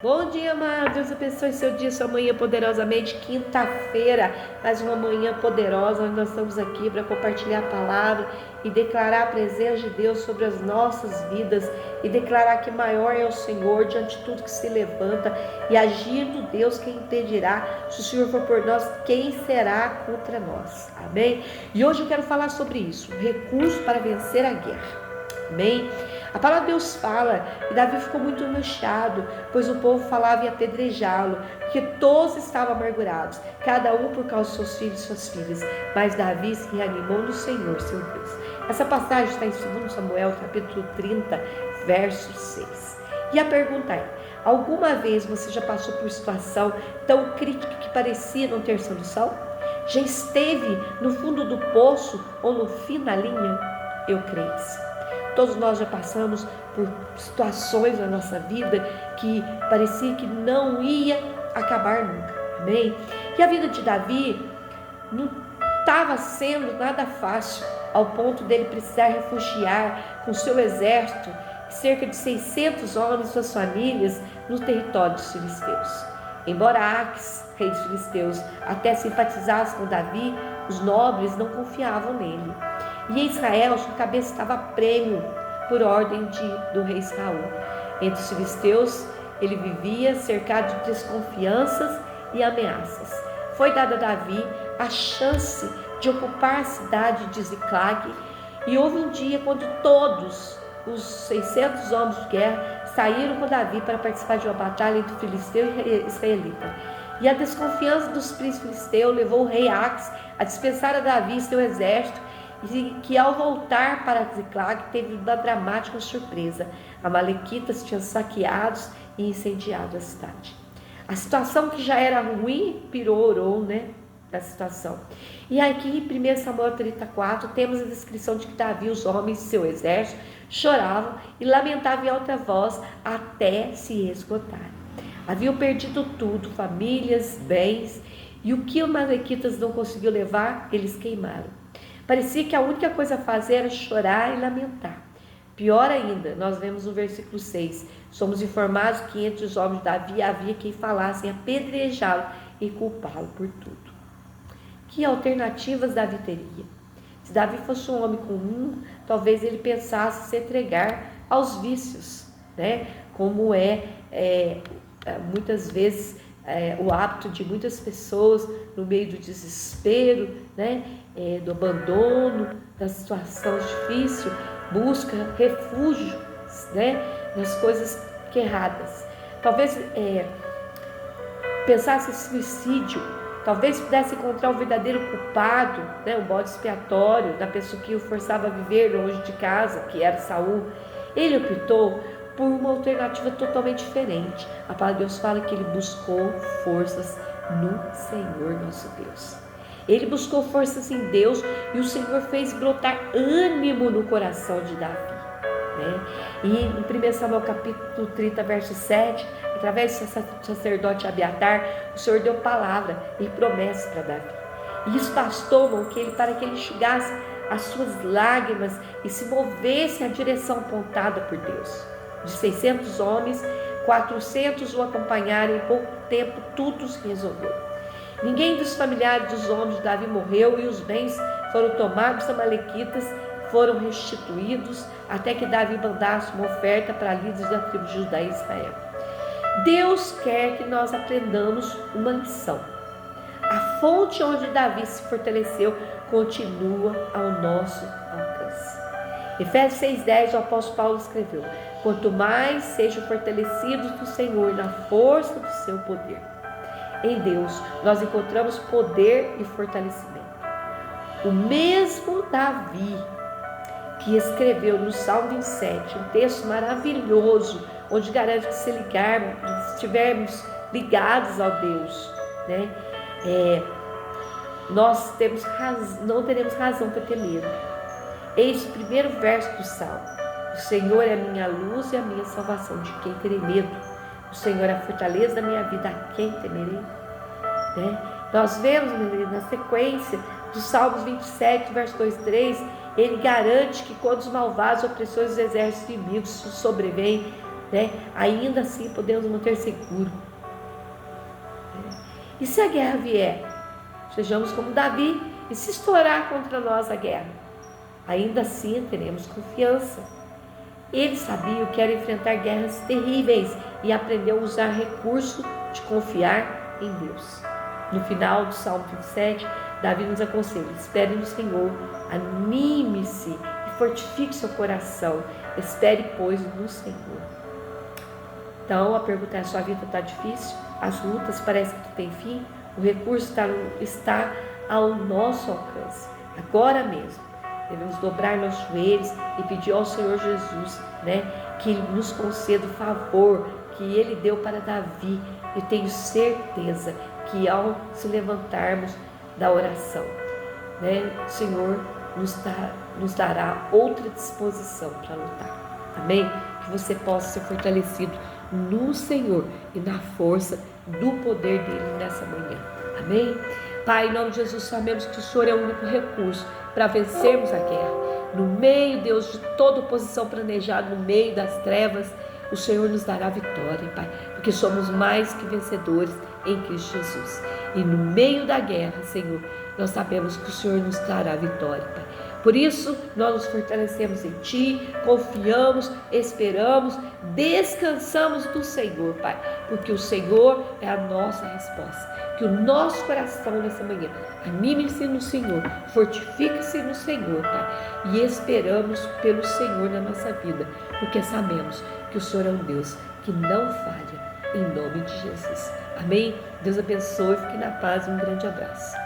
Bom dia, amado. Deus abençoe seu dia, sua manhã poderosamente. Quinta-feira, mais uma manhã poderosa. Nós estamos aqui para compartilhar a palavra e declarar a presença de Deus sobre as nossas vidas e declarar que maior é o Senhor diante de tudo que se levanta e agindo Deus, quem impedirá? Se o Senhor for por nós, quem será contra nós? Amém? E hoje eu quero falar sobre isso, recurso para vencer a guerra. Amém? A palavra de Deus fala que Davi ficou muito angustiado, pois o povo falava em apedrejá-lo, porque todos estavam amargurados, cada um por causa dos seus filhos e suas filhas. Mas Davi se reanimou no Senhor, seu Deus. Essa passagem está em 2 Samuel, capítulo 30, verso 6. E a pergunta é: alguma vez você já passou por situação tão crítica que parecia não ter solução? Já esteve no fundo do poço ou no fim da linha? Eu creio que sim. Todos nós já passamos por situações na nossa vida que parecia que não ia acabar nunca, amém? E a vida de Davi não estava sendo nada fácil, ao ponto dele precisar refugiar com seu exército, cerca de 600 homens e suas famílias, no território dos filisteus. Embora Aques, rei dos filisteus, até simpatizasse com Davi, os nobres não confiavam nele. E em Israel, sua cabeça estava a prêmio por ordem do rei Saul. Entre os filisteus, ele vivia cercado de desconfianças e ameaças. Foi dada a Davi a chance de ocupar a cidade de Ziclag, e houve um dia quando todos os 600 homens de guerra saíram com Davi para participar de uma batalha entre filisteu e israelita. E a desconfiança dos príncipes filisteus levou o rei Aques a dispensar a Davi e seu exército, e que ao voltar para Ziclag teve uma dramática surpresa. Amalequitas tinham saqueado e incendiado a cidade. A situação que já era ruim piorou, da situação. E aqui em 1 Samuel 34 temos a descrição de que Davi e os homens de seu exército choravam e lamentavam em alta voz até se esgotarem. Haviam perdido tudo, famílias, bens, e o que os amalequitas não conseguiu levar, eles queimaram. Parecia que a única coisa a fazer era chorar e lamentar. Pior ainda, nós vemos no versículo 6, somos informados que entre os homens de Davi havia quem falasse em apedrejá-lo e culpá-lo por tudo. Que alternativas Davi teria? Se Davi fosse um homem comum, talvez ele pensasse se entregar aos vícios, como muitas vezes o hábito de muitas pessoas no meio do desespero, do abandono, da situação difícil, busca refúgio, nas coisas erradas. Talvez pensasse em suicídio, talvez pudesse encontrar o verdadeiro culpado, o bode expiatório da pessoa que o forçava a viver longe de casa, que era Saul. Ele optou por uma alternativa totalmente diferente. A palavra de Deus fala que ele buscou forças no Senhor nosso Deus. Ele buscou forças em Deus e o Senhor fez brotar ânimo no coração de Davi. E em 1 Samuel capítulo 30, verso 7, através do sacerdote Abiatar, o Senhor deu palavra e promessa para Davi. E isso bastou para que ele enxugasse as suas lágrimas e se movesse na direção apontada por Deus. De 600 homens, 400 o acompanharam, e em pouco tempo tudo se resolveu. Ninguém dos familiares dos homens de Davi morreu, e os bens foram tomados dos amalequitas, foram restituídos, até que Davi mandasse uma oferta para líderes da tribo de Judá e Israel. Deus quer que nós aprendamos uma lição. A fonte onde Davi se fortaleceu continua ao nosso alcance. Efésios 6,10, o apóstolo Paulo escreveu: quanto mais sejam fortalecidos do Senhor na força do seu poder. Em Deus nós encontramos poder e fortalecimento. O mesmo Davi que escreveu no Salmo 27, um texto maravilhoso, onde garante que se estivermos ligados a Deus, nós não teremos razão para ter medo. Eis o primeiro verso do Salmo: o Senhor é a minha luz e a minha salvação, de quem terei medo? O Senhor é a fortaleza da minha vida, a quem temerei? Nós vemos na sequência do Salmos 27, verso 2 e 3, ele garante que quando os malvados, opressores dos exércitos inimigos sobrevêm, né? Ainda assim podemos manter seguro. E se a guerra vier, sejamos como Davi, e se estourar contra nós a guerra, ainda assim teremos confiança. Ele sabia o que era enfrentar guerras terríveis e aprendeu a usar recurso de confiar em Deus. No final do Salmo 27, Davi nos aconselha: espere no Senhor, anime-se e fortifique seu coração, espere, pois, no Senhor. Então a pergunta é: a sua vida está difícil? As lutas parecem que têm fim? O recurso está ao nosso alcance, agora mesmo. Devemos dobrar nossos joelhos e pedir ao Senhor Jesus, né, que Ele nos conceda o favor que Ele deu para Davi. Eu tenho certeza que ao se levantarmos da oração, né, o Senhor nos dará outra disposição para lutar. Amém? Que você possa ser fortalecido no Senhor e na força do poder dele nessa manhã. Amém? Pai, em nome de Jesus, sabemos que o Senhor é o único recurso para vencermos a guerra. No meio, Deus, de toda oposição planejada, no meio das trevas, o Senhor nos dará vitória, Pai, porque somos mais que vencedores em Cristo Jesus. E no meio da guerra, Senhor, nós sabemos que o Senhor nos dará vitória, Pai. Por isso, nós nos fortalecemos em Ti, confiamos, esperamos, descansamos do Senhor, Pai, porque o Senhor é a nossa resposta. Que o nosso coração nessa manhã anime-se no Senhor, fortifique-se no Senhor, Pai, e esperamos pelo Senhor na nossa vida, porque sabemos que o Senhor é um Deus que não falha, em nome de Jesus. Amém? Deus abençoe, fique na paz, um grande abraço.